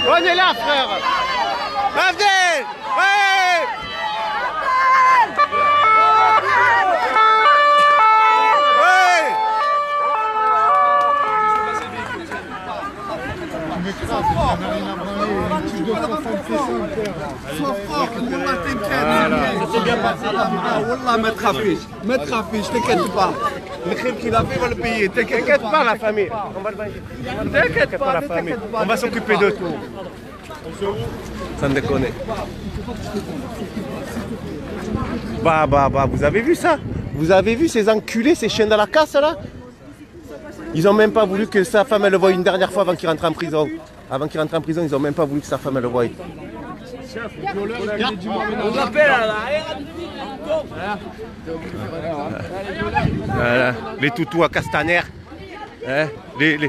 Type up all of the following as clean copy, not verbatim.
On est là, frère. Abdel. Ouais. Sois fort, Wallah t'inquiète. C'est bien passé. Wallah, ma trafiche, t'inquiète pas. Le crime qu'il a fait, on va le payer. T'inquiète pas, la famille. On va le payer. T'inquiète pas, la famille. On va s'occuper de tout. Sans déconner. Bah, vous avez vu ça? Vous avez vu ces enculés, ces chiens de la casse là? Ils ont même pas voulu que sa femme elle le voie une dernière fois avant qu'il rentre en prison. Avant qu'il rentre en prison, ils ont même pas voulu que sa femme elle le voie. On l'appelle à l'arrière. Voilà. Les toutous à Castaner. Hein? Les... Il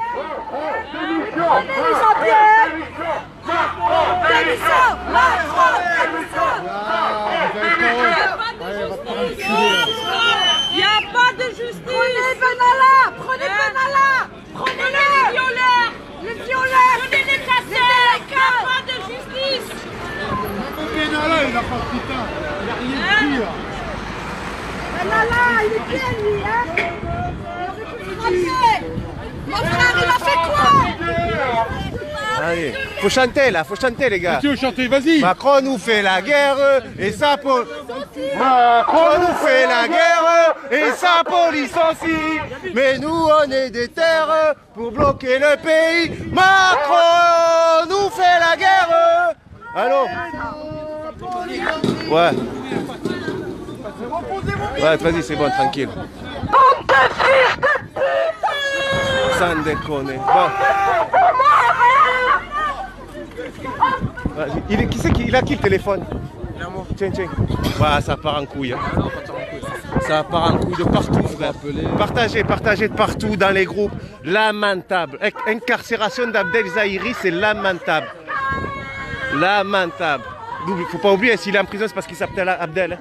n'y a pas de justice. Prenez Benalla. Prenez Benalla. Prenez les violeurs. Les violeurs. Prenez les casseurs. Il n'y a pas de justice. Benalla, il a pas de putain. Il n'y a rien de pire. Benalla, il est bien lui, hein. Mon frère, il a fait quoi? Allez, faut chanter là, faut chanter les gars. Tu veux chanter, vas-y. Macron nous fait la guerre et sa police. Macron nous fait la guerre et sa police aussi. Mais nous on est des terres pour bloquer le pays. Macron nous fait la guerre. Allô? Ouais. Ouais, vas-y, c'est bon, tranquille. Sans déconner. Bon. Qui c'est il a qui le téléphone? Tiens. Ouais, ça part en couille. Hein. Ça part en couille de partout, frère. Partagez de partout dans les groupes. Lamentable. Incarcération d'Abdel Zahiri, c'est lamentable. Lamentable. Il faut pas oublier, s'il est en prison, c'est parce qu'il s'appelle Abdel. Hein.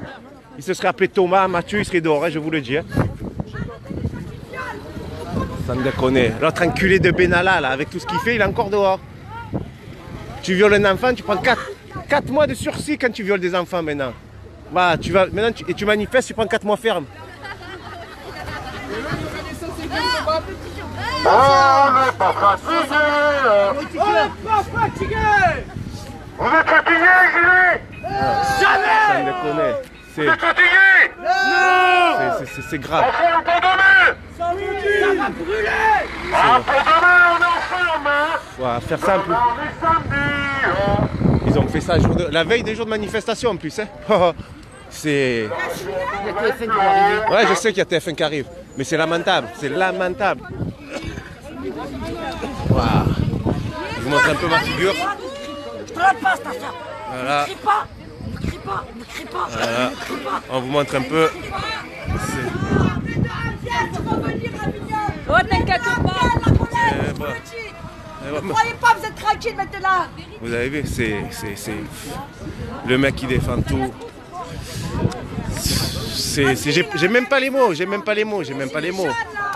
Il se serait appelé Thomas, Mathieu, il serait dehors, hein, je vous le dis. Hein. Sans déconner. L'autre enculé de Benalla, là, avec tout ce qu'il fait, il est encore dehors. Tu violes un enfant, tu prends 4 mois de sursis quand tu violes des enfants maintenant. Bah, tu vas maintenant tu manifestes, tu prends 4 mois ferme. On n'est pas fatigué. On n'est pas fatigué. On est fatigué, Gilet. Jamais. Sans déconner. On est fatigué. Non. C'est grave. On fait un peu de main. Ça va brûler. Un peu de main, on est ensemble. Ouais, faire simple. On est samedi. Ils ont fait ça la veille des jours de manifestation en plus. Hein. C'est... Ouais, je sais qu'il y a TF1 qui arrive. Mais c'est lamentable. C'est lamentable. Wow. Je vous montre un peu ma figure. Je te la passe, ta soeur. Voilà. Ne crie pas. Ne crie pas. Ne crie pas. Voilà. On vous montre un peu. Oh, t'inquiète pas. Ne croyez pas, vous êtes tranquille maintenant. Vous avez vu, c'est le mec qui défend tout. J'ai même pas les mots,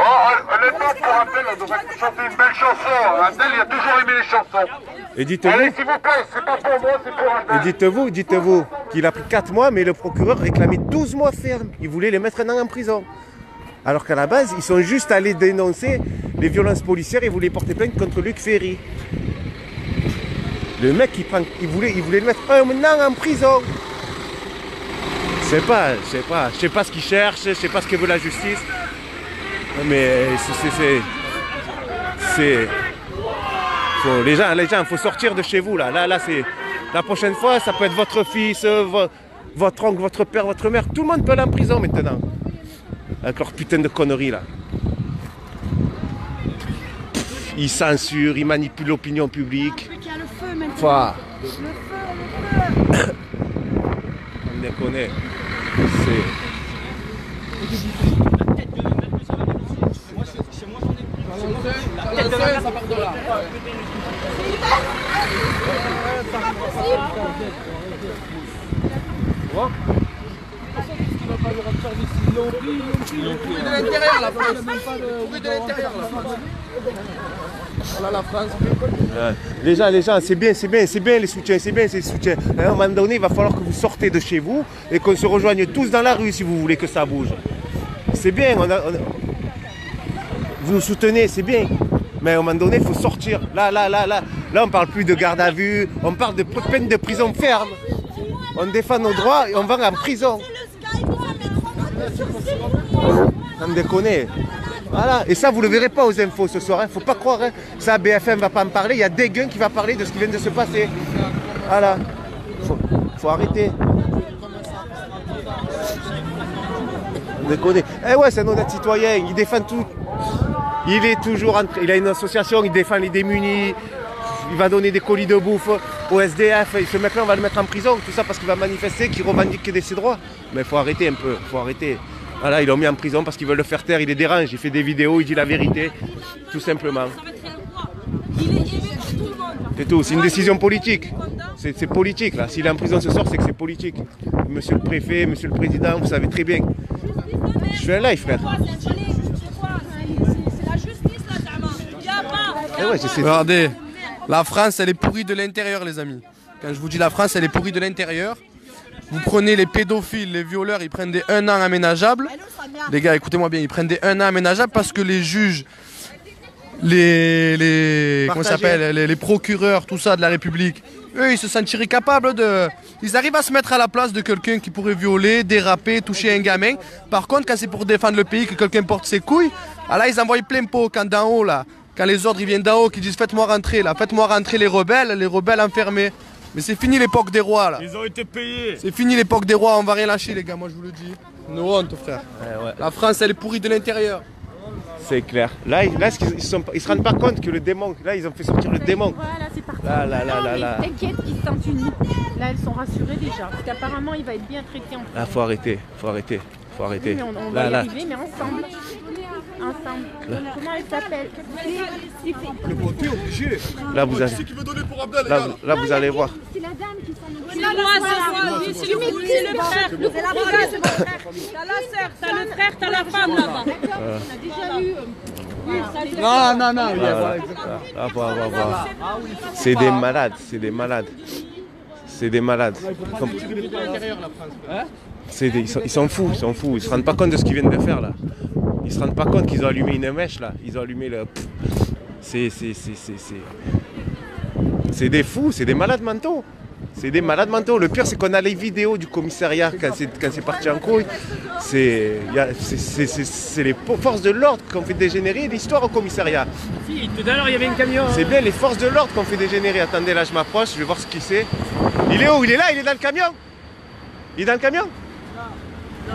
Oh, honnêtement, pour Abdel, on devrait chanter une belle chanson. Abdel, il a toujours aimé les chansons. Et dites-vous, allez, s'il vous plaît, c'est pas pour moi, c'est pour Abdel. et dites-vous qu'il a pris 4 mois, mais le procureur réclamait 12 mois ferme. Il voulait les mettre un an en prison. Alors qu'à la base, ils sont juste allés dénoncer les violences policières et voulaient porter plainte contre Luc Ferry. Le mec, il voulait le mettre un an en prison. Je sais pas ce qu'il cherche, je sais pas ce que veut la justice. Mais les gens, faut sortir de chez vous là. Là, c'est la prochaine fois, ça peut être votre fils, votre oncle, votre père, votre mère. Tout le monde peut aller en prison maintenant. Avec leur putain de conneries là. Ils censurent, ils manipulent l'opinion publique. Il y a le feu maintenant. Le feu. On déconne. Ça part de là. pourri de l'intérieur la France. Pourri de l'intérieur la France. Voilà la France. Les gens, c'est bien les soutiens, c'est bien ces soutiens. À un moment donné, il va falloir que vous sortez de chez vous et qu'on se rejoigne tous dans la rue si vous voulez que ça bouge. C'est bien, vous nous soutenez, c'est bien. Mais à un moment donné, il faut sortir. Là, on parle plus de garde à vue, on parle de peine de prison ferme. On défend nos droits et on va en prison. On me déconne. Voilà, et ça vous le verrez pas aux infos ce soir, faut pas croire, hein. Ça BFM va pas en parler, il y a Dégain qui va parler de ce qui vient de se passer. Voilà, faut arrêter. On déconne. Eh ouais, c'est un honnête citoyen, il défend tout. Il est toujours il a une association, il défend les démunis, il va donner des colis de bouffe au SDF, ce mec-là on va le mettre en prison, tout ça parce qu'il va manifester, qu'il revendique ses droits. Mais faut arrêter un peu, faut arrêter. Voilà, ils l'ont mis en prison parce qu'ils veulent le faire taire, il les dérange, il fait des vidéos, il dit la vérité, tout simplement. C'est tout, c'est une décision politique. C'est politique là, s'il est en prison ce soir, c'est que c'est politique. Monsieur le préfet, monsieur le président, vous savez très bien. Je suis un live, frère. Regardez, la France elle est pourrie de l'intérieur les amis. Quand je vous dis la France elle est pourrie de l'intérieur. Vous prenez les pédophiles, les violeurs, ils prennent des 1 an aménageables. Les gars, écoutez-moi bien, ils prennent des 1 an aménageables parce que les juges, comment ça s'appelle, les procureurs, tout ça de la République, eux, ils se sentiraient capables de... Ils arrivent à se mettre à la place de quelqu'un qui pourrait violer, déraper, toucher un gamin. Par contre, quand c'est pour défendre le pays, que quelqu'un porte ses couilles, là, ils envoient plein pot quand d'en haut, là. Quand les ordres ils viennent d'en haut, qui disent faites-moi rentrer, là, faites-moi rentrer les rebelles enfermés. Mais c'est fini l'époque des rois là. Ils ont été payés. C'est fini l'époque des rois, on va rien lâcher les gars, moi je vous le dis. Une honte frère. Ouais. La France elle est pourrie de l'intérieur. C'est clair. Là ils se rendent pas compte que le démon, là ils ont fait sortir le démon. Voilà, c'est parti. Là. T'inquiète, ils se sentent unis. Là, elles sont rassurées déjà. Parce qu'apparemment, il va être bien traité en France. Ah, faut arrêter. Oui, mais on va y arriver, mais ensemble. Comment elle s'appelle? Le beauté obligé. Là vous allez. Qui veut donner pour Abdel les gars. Là vous allez voir. C'est la dame qui s'en occupe. C'est moi, c'est le frère. C'est la brigade, c'est mon frère. T'as la sœur, t'as le frère, t'as la femme là-bas. On a déjà eu... Non. Là, voir. C'est des malades, Ils s'en foutent, ils se rendent pas compte de ce qu'ils viennent de faire là. Ils se rendent pas compte qu'ils ont allumé une mèche là. Ils ont allumé le... C'est des fous, c'est des malades mentaux. Le pire c'est qu'on a les vidéos du commissariat quand c'est parti en couille. C'est les forces de l'ordre qui ont fait dégénérer l'histoire au commissariat. Si, tout à l'heure il y avait un camion. C'est bien les forces de l'ordre qui ont fait dégénérer. Attendez, là je m'approche, je vais voir ce qu'il c'est. Il est où? Il est là, il est dans le camion? Il est dans le camion? Non.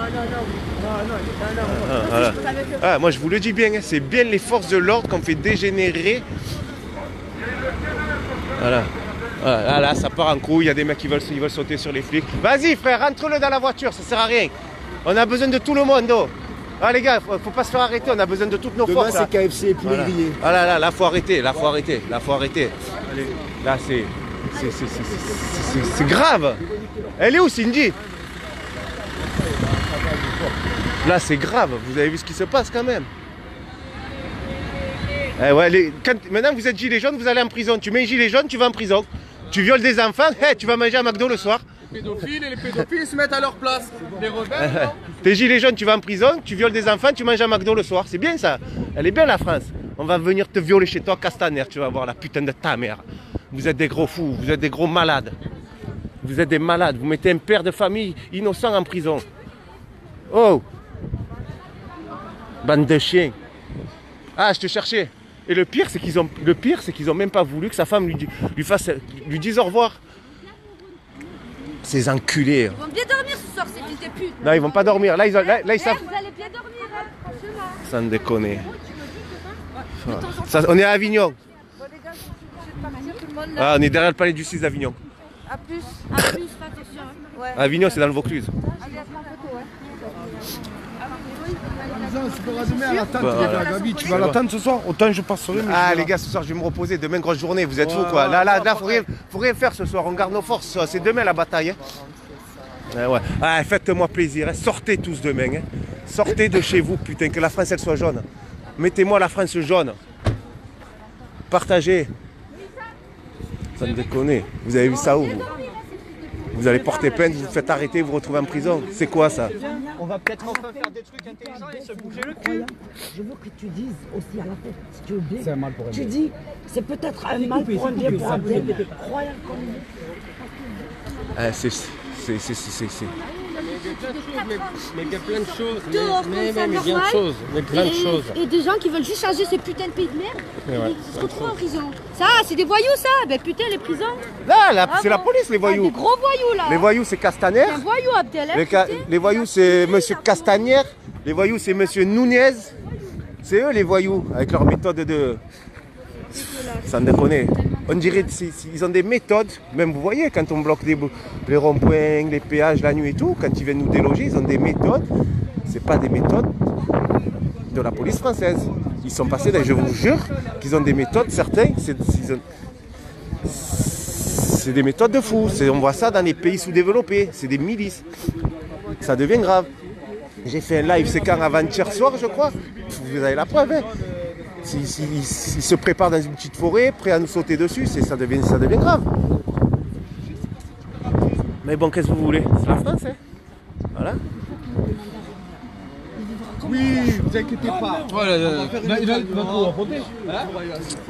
Moi je vous le dis bien, c'est bien les forces de l'ordre qui ont fait dégénérer. Voilà. Là, ça part en couille, il y a des mecs qui veulent sauter sur les flics. Vas-y frère, rentre-le dans la voiture, ça sert à rien. On a besoin de tout le monde. Oh. Ah les gars, faut pas se faire arrêter, on a besoin de toutes nos forces. Demain c'est KFC et poulet grillé. Là, faut arrêter. Là, c'est grave. Elle est où Cindy? Là, c'est grave. Vous avez vu ce qui se passe quand même. Maintenant, vous êtes gilet jaune, vous allez en prison. Tu mets un gilet jaune, tu vas en prison. Tu violes des enfants, tu vas manger à McDo le soir. Les pédophiles se mettent à leur place. Les rebelles. T'es gilet jaune, tu vas en prison, tu violes des enfants, tu manges à McDo le soir. C'est bien ça. Elle est bien la France. On va venir te violer chez toi, Castaner. Tu vas voir la putain de ta mère. Vous êtes des gros fous, vous êtes des gros malades. Vous êtes des malades. Vous mettez un père de famille innocent en prison. Oh! Bande de chiens. Ah, je te cherchais. Et le pire, c'est qu'ils ont même pas voulu que sa femme lui dise au revoir. Ces enculés. Ils vont bien dormir ce soir, ces fils de pute. Non, ils vont pas dormir. Là, ils savent. Vous allez bien dormir, hein, franchement. Sans déconner. On est à Avignon. Ah, on est derrière le palais de justice d'Avignon. A plus, fais attention. Ouais. Avignon, c'est dans le Vaucluse. Tu vas l'attendre ce soir? Autant je passerai. Ah les gars, ce soir je vais me reposer. Demain grosse journée, vous êtes fous quoi. Là, faut rien faire ce soir. On garde nos forces. C'est demain la bataille. Hein. Ouais. Ah, faites-moi plaisir, hein. Sortez tous demain. Hein. Sortez de chez vous, putain, que la France elle soit jaune. Mettez-moi la France jaune. Partagez. Ça me déconne. Vous avez vu ça où vous allez porter plainte, vous vous faites arrêter, vous vous retrouvez en prison. C'est quoi ça? On va peut-être enfin faire des trucs intelligents et se bouger le cul. Je veux que tu dises aussi à la fin, si tu veux bien. C'est un mal pour un bien. Tu dis, c'est peut-être un mal pour un bien pour Abdel. Croyant comme il est. Mais il y a plein de choses. Mais plein de choses. Et des gens qui veulent juste changer ces putains de pays de merde. Ils se retrouvent en prison. Ça, c'est des voyous, ça. Ben putain, les prisons. Là, c'est la police, les voyous. Des gros voyous, là. Les voyous, c'est Castaner. C'est un voyou, Abdel. Les voyous, c'est monsieur Castaner. Les voyous, c'est monsieur Nunez. C'est eux, les voyous, avec leur méthode de... Ça me déconne. On dirait qu'ils ont des méthodes. Même vous voyez, quand on bloque les ronds-points, les péages la nuit et tout, quand ils viennent nous déloger, ils ont des méthodes. C'est pas des méthodes de la police française. Ils sont passés, je vous jure, qu'ils ont des méthodes, certains, c'est des méthodes de fous. On voit ça dans les pays sous-développés. C'est des milices. Ça devient grave. J'ai fait un live, c'est quand avant-hier soir, je crois. Vous avez la preuve, hein. Ils se préparent dans une petite forêt, prêts à nous sauter dessus, ça devient grave. Mais bon, qu'est-ce que vous voulez? C'est la France, hein. Voilà. Oui, vous inquiétez pas. Voilà, il va pouvoir ponter.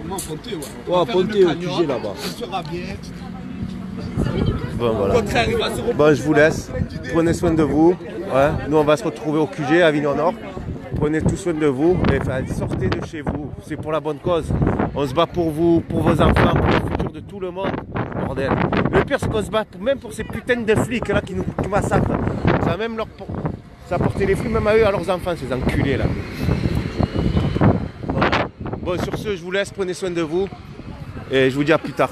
Comment ponter, ouais. Ouais, ponter au QG là-bas. Il sera bien. Bon, voilà. Bon, je vous laisse. Prenez soin de vous. Ouais. Nous, on va se retrouver au QG à Avignon Nord. Prenez tout soin de vous, mais sortez de chez vous, c'est pour la bonne cause. On se bat pour vous, pour vos enfants, pour le futur de tout le monde, bordel. Le pire c'est qu'on se bat même pour ces putains de flics là qui nous massacrent. Ça va même ça a porté les flics même à eux, à leurs enfants, ces enculés là. Voilà. Bon, sur ce, je vous laisse, prenez soin de vous et je vous dis à plus tard.